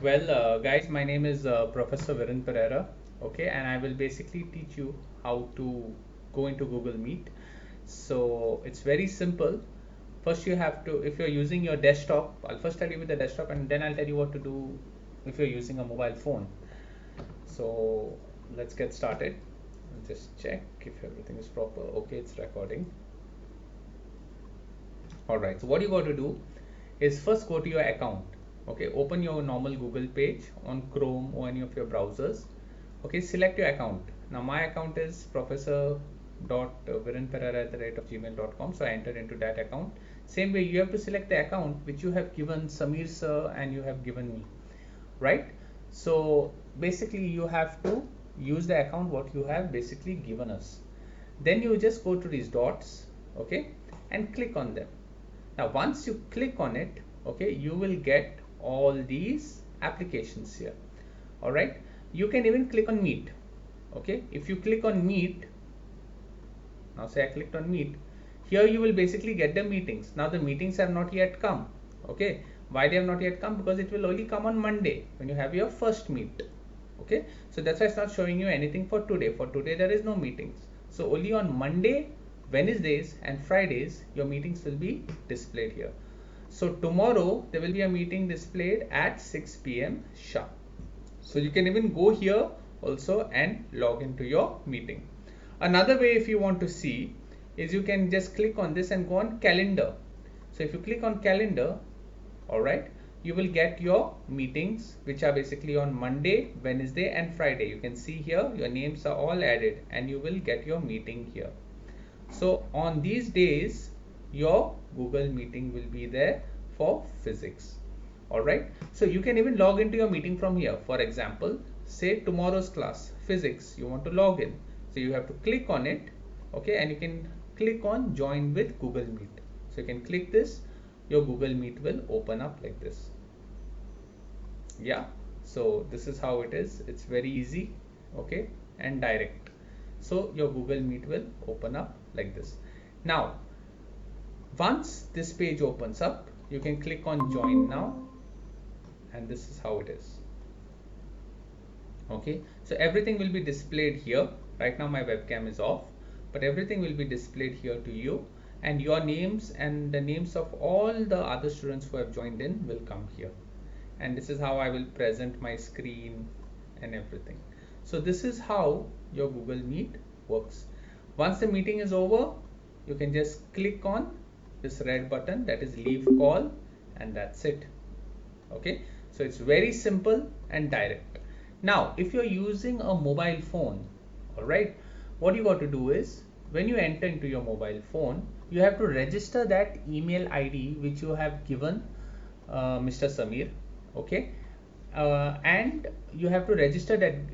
Well, guys, my name is Professor Viren Pereira. Okay, and I will basically teach you how to go into Google Meet. So it's very simple. First, you have to, if you're using your desktop, I'll first tell you with the desktop and then I'll tell you what to do if you're using a mobile phone. So let's get started. Just check if everything is proper. Okay, it's recording. All right, so what you got to do is first go to your account. Okay, open your normal Google page on Chrome or any of your browsers. Okay, select your account. Now my account is professor.virenperera@gmail.com, so I entered into that account. Same way you have to select the account which you have given Samir sir and you have given me, right? So basically you have to use the account what you have basically given us. Then you just go to these dots, okay, and click on them. Now once you click on it, okay, you will get all these applications here. All right, you can even click on Meet. Okay, if you click on Meet, now say I clicked on Meet, here you will basically get the meetings. Now the meetings have not yet come. Okay, why they have not yet come? Because it will only come on Monday when you have your first meet. Okay, so that's why it's not showing you anything for today. For today there is no meetings, so only on Monday, Wednesdays and Fridays your meetings will be displayed here. So tomorrow there will be a meeting displayed at 6 p.m. sharp. So you can even go here also and log into your meeting. Another way if you want to see is you can just click on this and go on calendar. So if you click on calendar, all right, you will get your meetings which are basically on Monday, Wednesday and Friday. You can see here your names are all added and you will get your meeting here. So on these days your Google meeting will be there for physics. All right, so you can even log into your meeting from here. For example, say tomorrow's class physics, you want to log in, so you have to click on it, okay, and you can click on join with Google Meet. So you can click this, your Google Meet will open up like this. Yeah, so this is how it is. It's very easy, okay, and direct. So your Google Meet will open up like this. Now once this page opens up, you can click on join now, and this is how it is. Okay, so everything will be displayed here. Right now my webcam is off, but everything will be displayed here to you, and your names and the names of all the other students who have joined in will come here. And this is how I will present my screen and everything. So this is how your Google Meet works. Once the meeting is over, you can just click on this red button, that is leave call, and that's it. Okay, so it's very simple and direct. Now if you're using a mobile phone, all right, what you got to do is when you enter into your mobile phone, you have to register that email ID which you have given Mr. Samir, okay, and you have to register that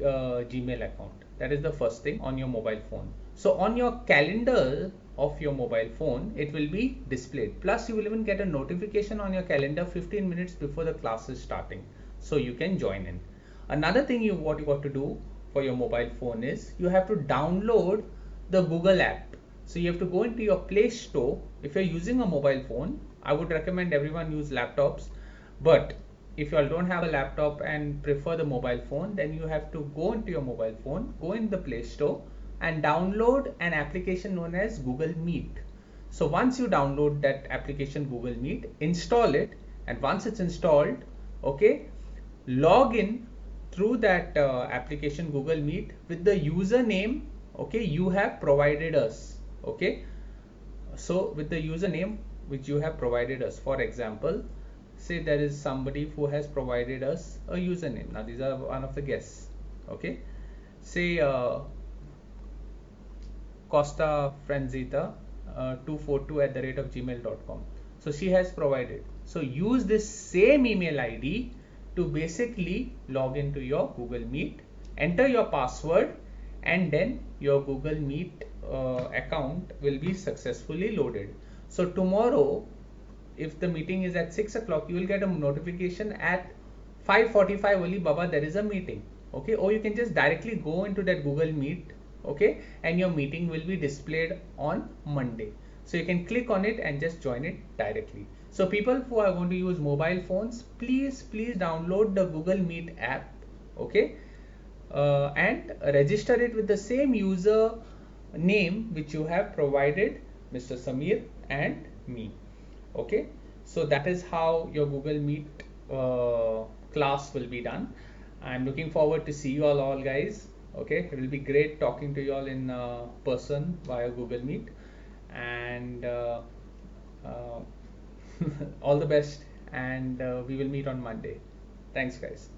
Gmail account. That is the first thing on your mobile phone. So on your calendar of your mobile phone, it will be displayed. Plus you will even get a notification on your calendar 15 minutes before the class is starting, so you can join in. Another thing what you got to do for your mobile phone is you have to download the Google app. So you have to go into your Play Store. If you're using a mobile phone, I would recommend everyone use laptops, but if you all don't have a laptop and prefer the mobile phone, then you have to go into your mobile phone, go in the Play Store and download an application known as Google Meet. So once you download that application Google Meet, install it, and once it's installed, okay, log in through that application Google Meet with the username, okay, you have provided us. Okay, so with the username which you have provided us, for example, say there is somebody who has provided us a username. Now these are one of the guests, okay, say Costa Franzita 242@gmail.com. So she has provided. So use this same email ID to basically log into your Google Meet, enter your password, and then your Google Meet account will be successfully loaded. So tomorrow, if the meeting is at 6 o'clock, you will get a notification at 5:45 only, Baba, there is a meeting. Okay, or you can just directly go into that Google Meet, okay, and your meeting will be displayed on Monday. So you can click on it and just join it directly. So people who are going to use mobile phones, please download the Google Meet app, okay, and register it with the same user name which you have provided Mr. Samir and me. Okay, so that is how your Google Meet class will be done. I'm looking forward to see you all guys. Okay, it will be great talking to you all in person via Google Meet, and uh, all the best, and we will meet on Monday. Thanks guys.